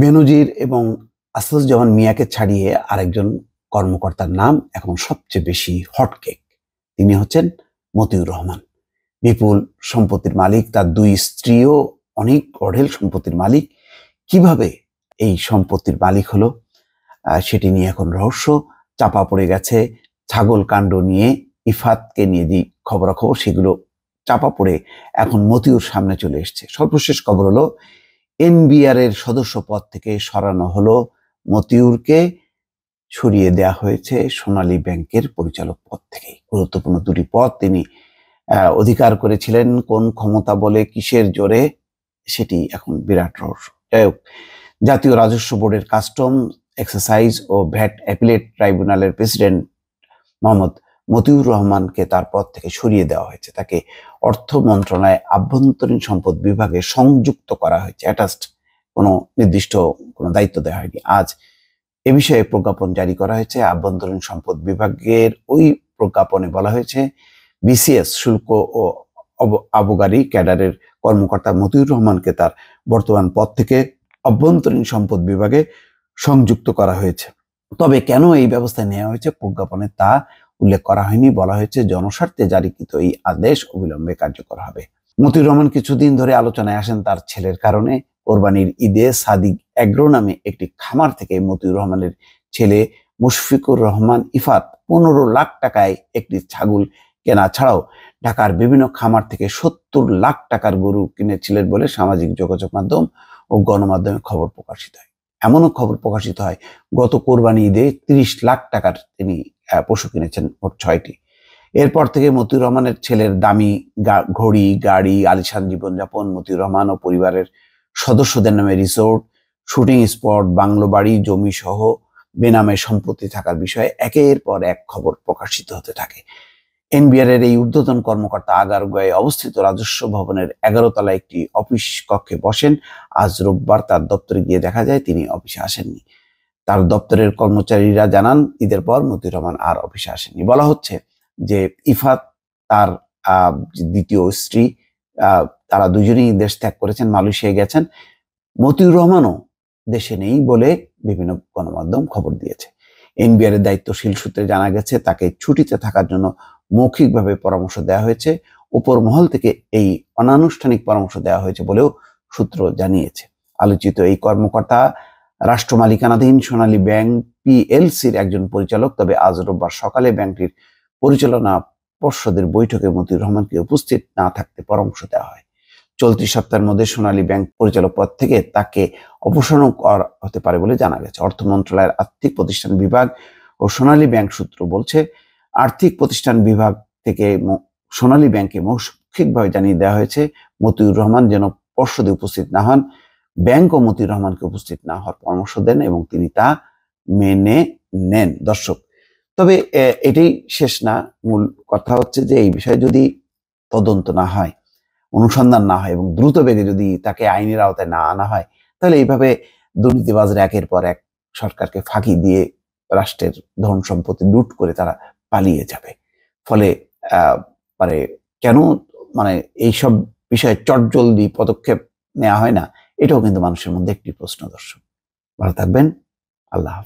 বেনজির এবং আসাদুজ্জামান মিয়াকে ছাড়িয়ে আরেকজন কর্মকর্তার নাম এখন সবচেয়ে বেশি হটকেক। তিনি হচ্ছেন মতিউর রহমান। বিপুল সম্পত্তির মালিক, তার দুই স্ত্রীও অনেক অঢেল সম্পত্তির মালিক। কিভাবে এই সম্পত্তির মালিক হলো সেটি নিয়ে এখন রহস্য। চাপা পড়ে গেছে ছাগল কাণ্ড নিয়ে, ইফাতকে নিয়ে যে খবরাখবর সেগুলো চাপা পড়ে এখন মতিউর সামনে চলে এসছে। সর্বশেষ খবর হলো এনবিআর এর সদস্য পদ থেকে সরানো হলো মতিউরকে, সরিয়ে দেয়া হয়েছে সোনালী ব্যাংকের পরিচালক পদ থেকে। গুরুত্বপূর্ণ দুটি পদ তিনি অধিকার করেছিলেন, কোন ক্ষমতা বলে, কিসের জোরে, সেটি এখন বিরাট রহস্য। যাই হোক, জাতীয় রাজস্ব বোর্ডের কাস্টম এক্সারসাইজ ও ভ্যাট অ্যাপিলেট ট্রাইব্যুনালের প্রেসিডেন্ট মোহাম্মদ মতিউর রহমানকে তার পদ থেকে সরিয়ে দেওয়া হয়েছে। তাকে অর্থ মন্ত্রণালয় আভ্যন্তরীণ সম্পদ বিভাগে সংযুক্ত করা হয়েছে। অ্যাটাচড কোনো নির্দিষ্ট কোনো দায়িত্ব দেওয়া হয়নি। আজ এ বিষয়ে প্রজ্ঞাপন জারি করা হয়েছে। আভ্যন্তরীণ সম্পদ বিভাগের ওই প্রজ্ঞাপনে বলা হয়েছে, বিসিএস শুল্ক ও আবগারি ক্যাডারের কর্মকর্তা মতিউর রহমানকে তার বর্তমান পদ থেকে অভ্যন্তরীণ সম্পদ বিভাগে সংযুক্ত করা হয়েছে। তবে কেন এই ব্যবস্থা নেওয়া হয়েছে প্রজ্ঞাপনে তা উল্লেখ করা হয়নি। বলা হয়েছে, জনস্বার্থে জারিকৃত এই আদেশ অবিলম্বে কার্যকর হবে। মতিউর রহমান কিছুদিন ধরে আলোচনায় আসেন তার ছেলের কারণে। কোরবানির ঈদে সাদিক এগ্রো নামে একটি খামার থেকে মতিউর রহমানের ছেলে মুশফিকুর রহমান ইফাত 15 লাখ টাকায় একটি ছাগল কেনা ছাড়াও ঢাকার বিভিন্ন খামার থেকে 70 লাখ টাকার গরু কিনেছিলেন বলে সামাজিক যোগাযোগ মাধ্যম ও গণমাধ্যমে খবর প্রকাশিত হয়। এমনও খবর প্রকাশিত হয়, গত কোরবানি ঈদে 30 লাখ টাকার তিনি পশু কিনেছেন, মোট 6টি। এরপর থেকে মতিউর রহমানের ছেলের দামি ঘড়ি, গাড়ি, আলিশান জীবনযাপন, মতিউর রহমান ও পরিবারের সদস্যদের নামে রিসোর্ট, শুটিং স্পট, বাংলো বাড়ি, জমি সহ বেনামে সম্পত্তি থাকার বিষয়ে একের পর এক খবর প্রকাশিত হতে থাকে। এনবিআর এর এই ঊর্ধ্বতন কর্মকর্তা আগারগাঁওয়ে অবস্থিত রাজস্ব ভবনের 11 তলায় একটি অফিস কক্ষে বসেন। আজ রোববার তার দপ্তরে গিয়ে দেখা যায় তিনি অফিসে আসেননি। তার দপ্তরের কর্মচারীরা জানান, ঈদের পর মতিউর রহমান আর অফিসে আসেননি। বলা হচ্ছে যে ইফাত, তার দ্বিতীয় স্ত্রী, তারা দুজনেই দেশ ত্যাগ করেছেন, মালয়েশিয়ায় গেছেন। মতিউর রহমানও দেশে নেই বলে বিভিন্ন গণমাধ্যম খবর দিয়েছে। এনবিআর এর দায়িত্বশীল সূত্রে জানা গেছে, তাকে ছুটিতে থাকার জন্য মৌখিকভাবে পরামর্শ দেওয়া হয়েছে। উপর মহল থেকে এই অনানুষ্ঠানিক পরামর্শ দেওয়া হয়েছে বলেও সূত্র জানিয়েছে। আলোচিত এই কর্মকর্তা রাষ্ট্র মালিকানাধীন সোনালী ব্যাংক পিএলসির একজন পরিচালক। তবে আজ রোববার সকালে ব্যাংকটির পরিচালনা পর্ষদের বৈঠকে মতিউর রহমানকে উপস্থিত না থাকতে পরামর্শ দেওয়া হয়। চলতি সপ্তাহের মধ্যে সোনালী ব্যাংক পরিচালক পদ থেকে তাকে অপসারণ করা হতে পারে বলে জানা গেছে। অর্থ মন্ত্রণালয়ের আর্থিক প্রতিষ্ঠান বিভাগ ও সোনালী ব্যাংক সূত্র বলছে, আর্থিক প্রতিষ্ঠান বিভাগ থেকে সোনালী ব্যাংকে মৌখিকভাবে জানিয়ে দেওয়া হয়েছে, মতিউর রহমান যেন পর্ষদে উপস্থিত না হন। ব্যাংকও মতিউর রহমানকে উপস্থিত না হওয়ার পরামর্শ দেন এবং তিনি তা মেনে নেন। দর্শক, তবে এটাই শেষ না। মূল কথা হচ্ছে যে এই বিষয়ে যদি তদন্ত না হয়, অনুসন্ধান না হয় এবং দ্রুত বেগে যদি তাকে আইনের আওতায় না আনা হয়, তাহলে এইভাবে দুর্নীতিবাজরা একের পর এক সরকারকে ফাঁকি দিয়ে রাষ্ট্রের ধন সম্পত্তি লুট করে তারা পালিয়ে যাবে। ফলে মানে কেন এইসব বিষয়ে চটজলদি পদক্ষেপ নেওয়া হয় না, এটাও কিন্তু মানুষের মধ্যে একটি প্রশ্ন। দর্শক, ভালো থাকবেন। আল্লাহ হাফেজ।